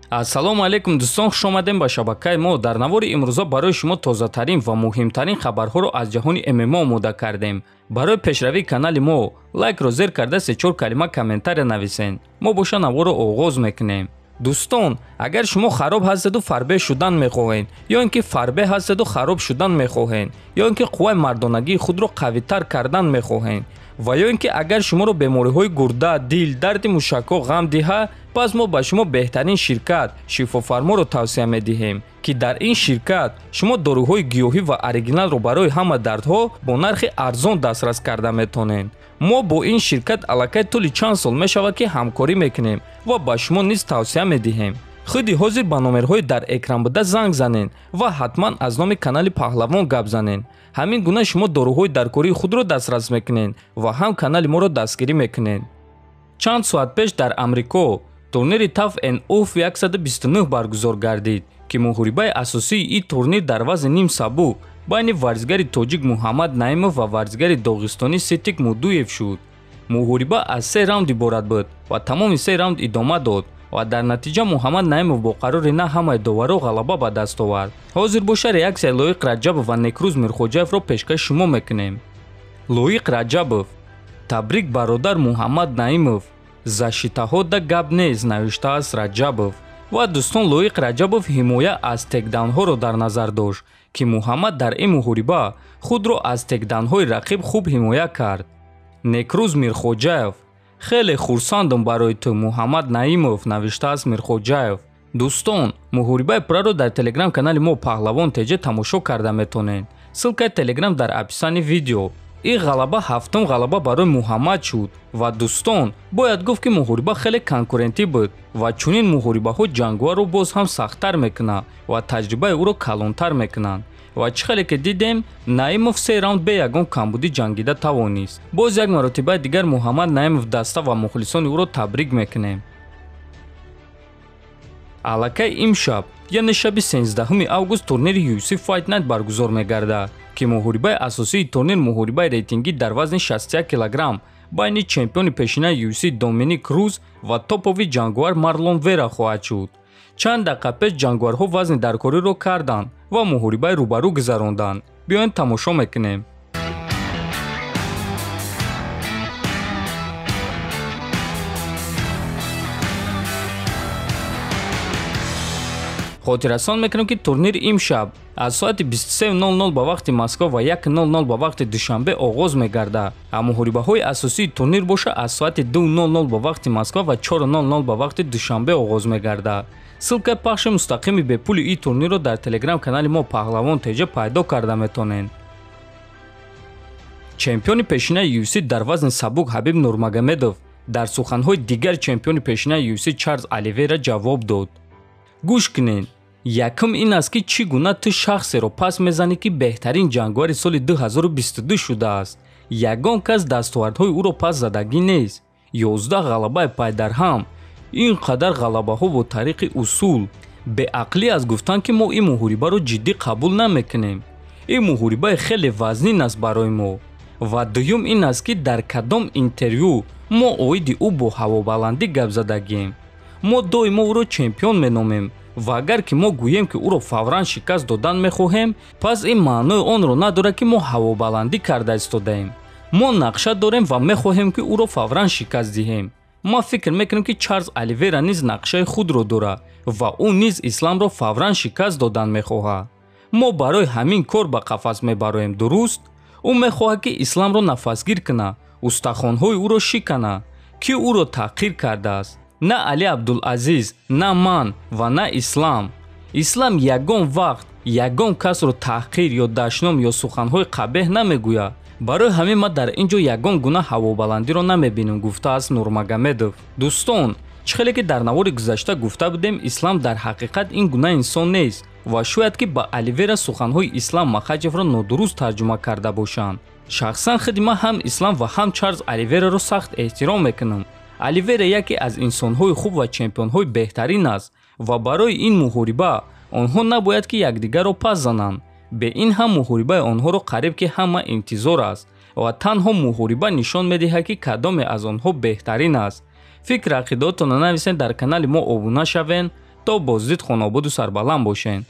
ассалому алайкум дӯстон, хуш омадем ба шабакаи мо. Дар навори имрӯза барои шумо тозатарин ва муҳимтарин хабарҳоро аз ҷаҳони ММО омода кардем. Барои пешравии канали мо лайкро зер карда 3-4 калима комментария нависен. мо боша наворро оғоз мекунем. дӯстон, агар шумо хароб ҳастеду фарбеҳ шудан мехоҳед, ё ин ки фарбеҳ ҳастеду хароб шудан мехоҳед, ё ин ки қувваи мардонагии худро қавитар кардан мехоҳед, ва ё ин ки агар шуморо бемориҳои гурда, дил, дарди мушакҳо ғам диҳад, пас мо ба шумо беҳтарин ширкат шифофарморо тавсия медиҳем, ки дар ин ширкат шумо доруҳои гиёҳӣ ва оригиналро барои ҳама дардҳо бо нархи арзон дастрас карда метонед. мо бо ин ширкат аллакай тӯли чанд сол мешавад ки ҳамкорӣ мекунем ва ба шумо низ тавсия медиҳем. худи ҳозир ба номерҳои дар экран буда занг занед ва ҳатман аз номи канали Паҳлавон гап занед. ҳамин гуна шумо доруҳои даркории худро дастрас мекунед ва ҳам канали моро дастгирӣ мекунед. чанд соат пеш дар Амрико турнири TAF NOF 129 баргузор гардид, ки муҳорибаи асосии ин турнир дар вазни ним сабук байни варзигари тоҷик Муҳаммад Наимов ва варзигари доғистони Ситик Мудуев шуд. муҳориба аз 3 раунд иборат буд ва тамоми 3 раунд идома дод ва дар натиҷа Муҳаммад Наимов бо қарори на ҳамаи доваро ғалаба ба даст овард. ҳозир боша реаксияи Лоиқ Раҷабов ва Некрӯз Мирхоҷаевро пешкаш шумо мекунем. Лоиқ Раҷабов: табрик бародар Муҳаммад Наимов, защитаҳода гап нест, навиштааст Раҷабов. ва дӯстон, Лоиқ Раҷабов ҳимоя аз текдаунҳоро дар назар дошт, ки Муҳаммад дар ин муҳориба худро аз текдаунҳои рақиб хуб ҳимоя кард. Некрӯз Мирхоҷаев: хеле хурсандам барои ту, Муҳаммад Наимов, навиштааст Мирхоҷаев. дӯстон, муҳорибаи пурраро дар телеграм-канали мо Паҳлавон TG тамошо карда метонед. ссилкаи телеграм дар описани видео. ин ғалаба ҳафтум ғалаба барои Муҳаммад шуд ва дӯстон, бояд гуфт ки муҳориба хеле конкурентӣ буд ва чунин муҳорибаҳо ҷангуарро боз ҳам сахттар мекунад ва таҷрибаи ӯро калонтар мекунанд. ва чӣ хеле ки дидем, Наимов 3 раунд бе ягон камбудӣ ҷангида тавонист. боз як маротибаи дигар Муҳаммад Наимов даста ва мухлисони ӯро табрик мекунем. аллакай имшаб, яъне шаби 13 август турнири UFC Fight Night баргузор мегардад, ки муҳорибаи асосии турнир муҳорибаи рейтингӣ дар вазни 61 кг байни чемпиони пешинаи UFC Доминик Круз ва топови ҷангуар Марлон Вера хоҳад шуд. чанд дақиқа пеш ҷангуарҳо вазни даркориро карданд ва муҳорибаи рӯбарӯ гузаронданд. биёед тамошо мекунем. хотиррасон мекунем ки турнир имшаб аз соати 23:00 ба вақти Москва ва 1:00 ба вақти душанбе оғоз мегардад. муҳорибаҳои асосии турнир боша аз соати 2:00 ба вақти Москва ва 4:00 ба вақти душанбе оғоз мегардад. ссилкаи пахши мустақими бепули ин турнирро дар телеграм-канали мо Паҳлавон TG пайдо карда метонед. чемпиони пешинаи UFC дар вазни сабук Ҳабиб Нурмагомедов дар суханҳои дигар чемпиони пешинаи UFC Чарлз Оливейра ҷавоб дод. гӯш кунед. якум ин аст ки чӣ гуна ту шахсеро пас мезанӣ ки беҳтарин ҷангуари соли 2022 шудааст. ягон кас дастовардҳои ӯро пас задагӣ нест. 11 ғалабаи пайдарҳам. ин қадар ғалабаҳо бо тариқи усул. беақлӣ аст гуфтан ки мо ин муҳорибаро ҷиддӣ қабул намекунем. ин муҳорибаи хеле вазнин аст барои мо. ва дуюм ин аст ки дар кадом интервю мо оиди ӯ бо ҳавобаландӣ гап задагием. мо доимо ӯро чемпион меномем ва агар ки мо гӯем ки ӯро фавран шикаст додан мехоҳем, пас ин маънои онро надорад ки мо ҳавобаландӣ карда истодаем. мо нақша дорем ва мехоҳем ки ӯро фавран шикаст диҳем. мо фикр мекунем ки Чарлз Оливейра низ нақшаи худро дорад ва ӯ низ исламро фавран шикаст додан мехоҳад. мо барои ҳамин кор ба қафас мебароем, дуруст? ӯ мехоҳад ки исламро нафасгир кунад, устахонҳои ӯро шиканад. ки ӯро таҳқир кардааст? на Али Абдулазиз, на ман ва на ислам. ислам ягон вақт ягон касро таҳқир ё дашном ё суханҳои қабеҳ намегӯяд. барои ҳамин ма дар ин ҷо ягон гуна ҳавобаландиро намебинем, гуфтааст Нурмагомедов. дӯстон, чӣ хеле ки дар навори гузашта гуфта будем, ислам дар ҳақиқат ин гуна инсон нест ва шояд ки ба Оливейра суханҳои Ислам Махаҷевро нодуруст тарҷума карда бошанд. шахсан худи ман ҳам ислам ва ҳам Чарлз Оливейраро сахт эҳтиром мекунам. Оливейра яке аз инсонҳои хуб ва чемпионҳои беҳтарин аст ва барои ин муҳориба онҳо набояд ки якдигарро пас зананд. бе ин ҳам муҳорибаи онҳоро қариб ки ҳама интизор аст ва танҳо муҳориба нишон медиҳад ки кадоме аз онҳо беҳтарин аст. фикр ақидотонро нависен, дар канали мо обуна шавен то боздид хонобуду сарбаланд бошед.